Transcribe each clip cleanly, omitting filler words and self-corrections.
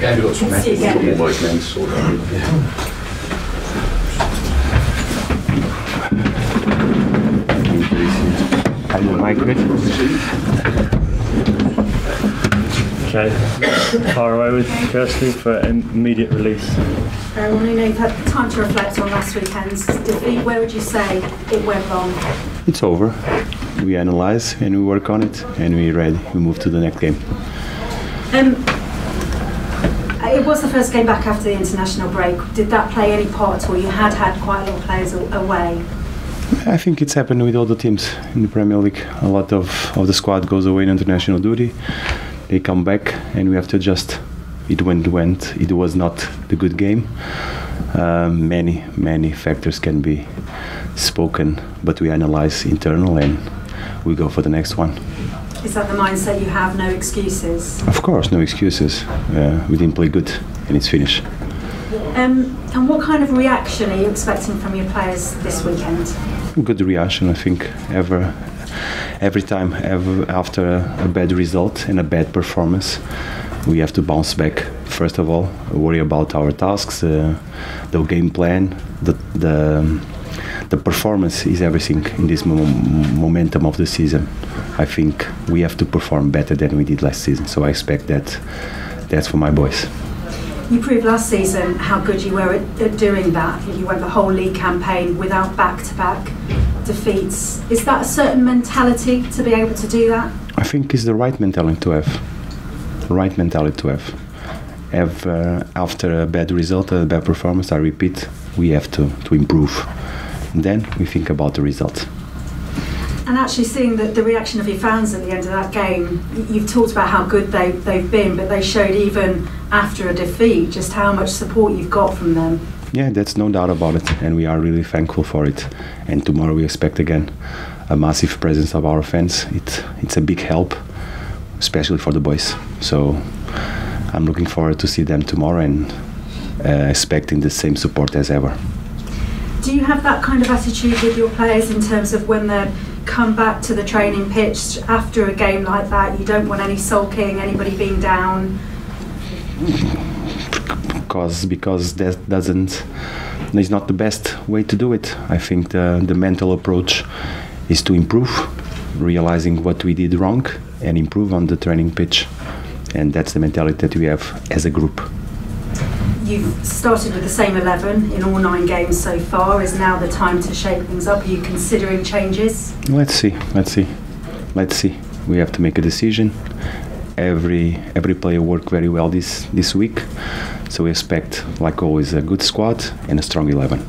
Heb je dat zo met een mooi mens? Okay, far away with Kirsty for immediate release. Well, Nuno, you've had time to reflect on last weekend's defeat. Where would you say it went wrong? It's over. We analyze and we work on it, and we're ready. We move to the next game. It was the first game back after the international break. Did that play any part at all? You had quite a lot of players away. I think it's happened with all the teams in the Premier League. A lot of the squad goes away on international duty. They come back and we have to adjust. It was not the good game. Many factors can be spoken, but we analyze internal and we go for the next one. Is that the mindset you have, no excuses? Of course, no excuses. We didn't play good and it's finished. And what kind of reaction are you expecting from your players this weekend? Good reaction, I think. Every time after a bad result and a bad performance, we have to bounce back. First of all, worry about our tasks, the game plan, the performance is everything in this momentum of the season. I think we have to perform better than we did last season, so I expect that's for my boys. You proved last season how good you were at doing that. I think you went the whole league campaign without back-to-back defeats. Is that a certain mentality to be able to do that? I think it's the right mentality to have. After a bad result, a bad performance, I repeat, we have to improve. And then we think about the result. And actually seeing the reaction of your fans at the end of that game, you've talked about how good they've been, but they showed even after a defeat just how much support you've got from them. Yeah, that's no doubt about it, and we are really thankful for it. And tomorrow we expect again a massive presence of our fans. It's a big help, especially for the boys. So I'm looking forward to see them tomorrow and expecting the same support as ever. Do you have that kind of attitude with your players in terms of when they come back to the training pitch after a game like that? You don't want any sulking, anybody being down? Because that is not the best way to do it. I think the mental approach is to improve, realizing what we did wrong and improve on the training pitch. And that's the mentality that we have as a group. You've started with the same 11 in all 9 games so far. Is now the time to shake things up? Are you considering changes? Let's see. We have to make a decision. Every player worked very well this week. So we expect, like always, a good squad and a strong 11.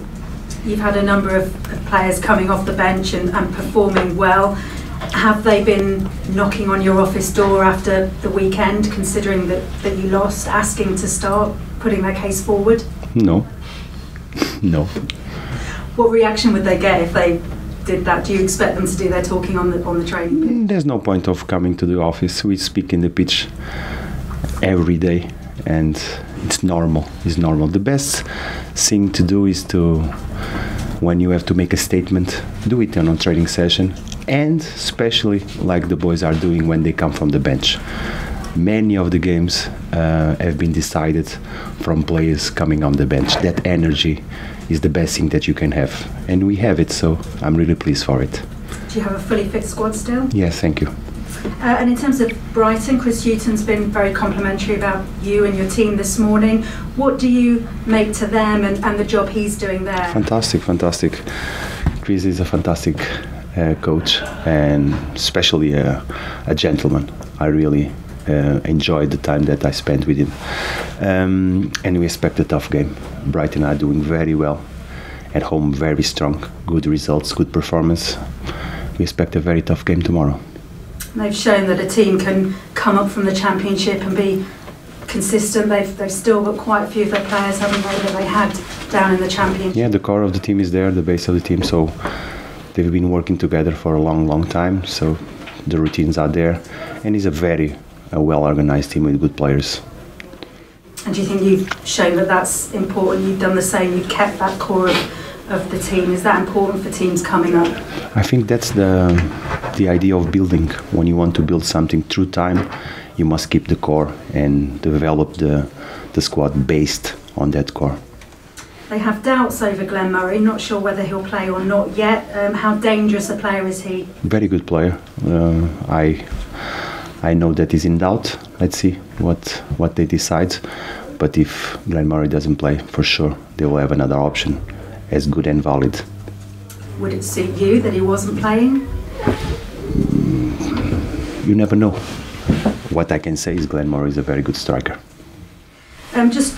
You've had a number of players coming off the bench and performing well. Have they been knocking on your office door after the weekend, considering that you lost, asking to start, putting their case forward? No. What reaction would they get if they did that? Do you expect them to do their talking on the training pitch? There's no point of coming to the office. We speak in the pitch every day, and it's normal. The best thing to do is when you have to make a statement, do it on a training session, and especially like the boys are doing when they come from the bench. Many of the games have been decided from players coming on the bench. That energy is the best thing that you can have, and we have it, so I'm really pleased for it. Do you have a fully fit squad still? Yes, thank you. And in terms of Brighton, Chris Hughton's been very complimentary about you and your team this morning. What do you make to them and the job he's doing there? Fantastic. Chris is a fantastic coach, and especially a gentleman. I really enjoyed the time that I spent with him. And we expect a tough game. Brighton are doing very well. At home, very strong. Good results, good performance. We expect a very tough game tomorrow. They've shown that a team can come up from the Championship and be consistent. They've still got quite a few of their players, haven't they, that they had down in the Championship? Yeah, the core of the team is there, the base of the team. So they've been working together for a long time. So the routines are there. And it's a very well-organized team with good players. And do you think you've shown that that's important? You've done the same. You've kept that core of the team. Is that important for teams coming up? I think that's the the idea of building. When you want to build something through time, you must keep the core and develop the squad based on that core. They have doubts over Glenn Murray, not sure whether he'll play or not yet. How dangerous a player is he? Very good player. I know that he's in doubt. Let's see what they decide. But if Glenn Murray doesn't play, for sure, they will have another option as good and valid. Would it suit you that he wasn't playing? You never know. What I can say is Glenn Murray is a very good striker. Just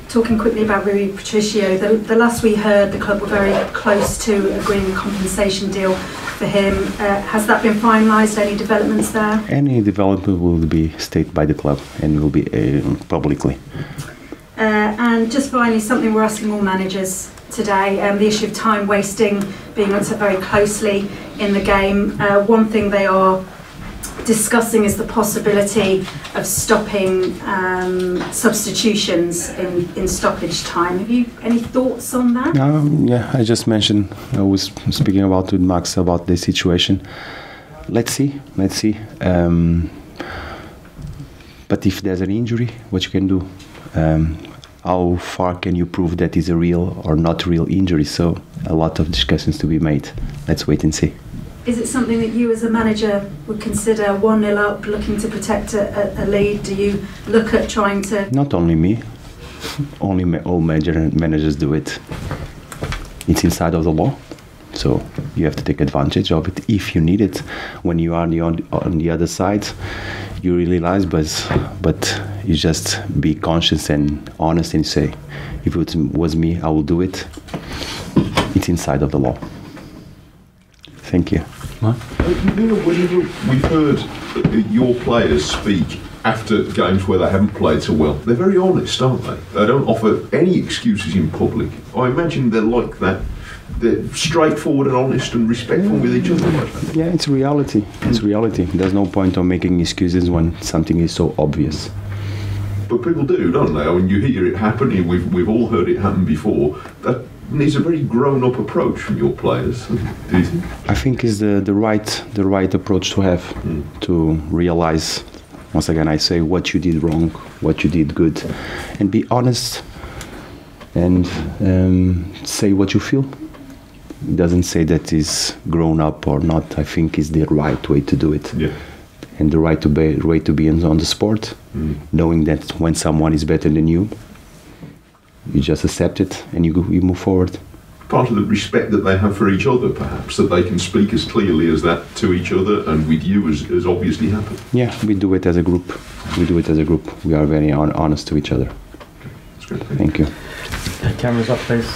talking quickly about Rui Patricio, the last we heard, the club were very close to agreeing a compensation deal for him. Has that been finalised? Any developments there? Any development will be stated by the club and will be publicly. And just finally, something we're asking all managers today, the issue of time wasting being looked at very closely in the game. One thing they are discussing is the possibility of stopping substitutions in stoppage time. Have you any thoughts on that? Yeah, I just mentioned, I was speaking about with Max about the situation. Let's see. But if there's an injury, what you can do? How far can you prove that is a real or not real injury? So a lot of discussions to be made. Let's wait and see. Is it something that you as a manager would consider 1-0 up, looking to protect a lead? Do you look at trying to... Not only me, all managers do it. It's inside of the law, so you have to take advantage of it if you need it. When you are on the other side, you realize, but you just be conscious and honest and say, if it was me, I will do it. It's inside of the law. Thank you. Nuno, whenever we've heard your players speak after games where they haven't played so well, they're very honest, aren't they? They don't offer any excuses in public. I imagine they're like that. They're straightforward and honest and respectful with each other like that. Yeah, it's reality. It's reality. There's no point on making excuses when something is so obvious. But people do, don't they? When you hear it happen, we've all heard it happen before. That needs a very grown-up approach from your players, do you think? I think it's the right approach to have, to realize, once again I say, what you did wrong, what you did good, and be honest and say what you feel. It doesn't say that is grown up or not. I think it's the right way to do it. Yeah. And the right way to be on the sport, knowing that when someone is better than you just accept it and you move forward. Part of the respect that they have for each other, perhaps, that they can speak as clearly as that to each other and with you as obviously happened. Yeah, we do it as a group. We are very honest to each other. That's great. Cameras up, please.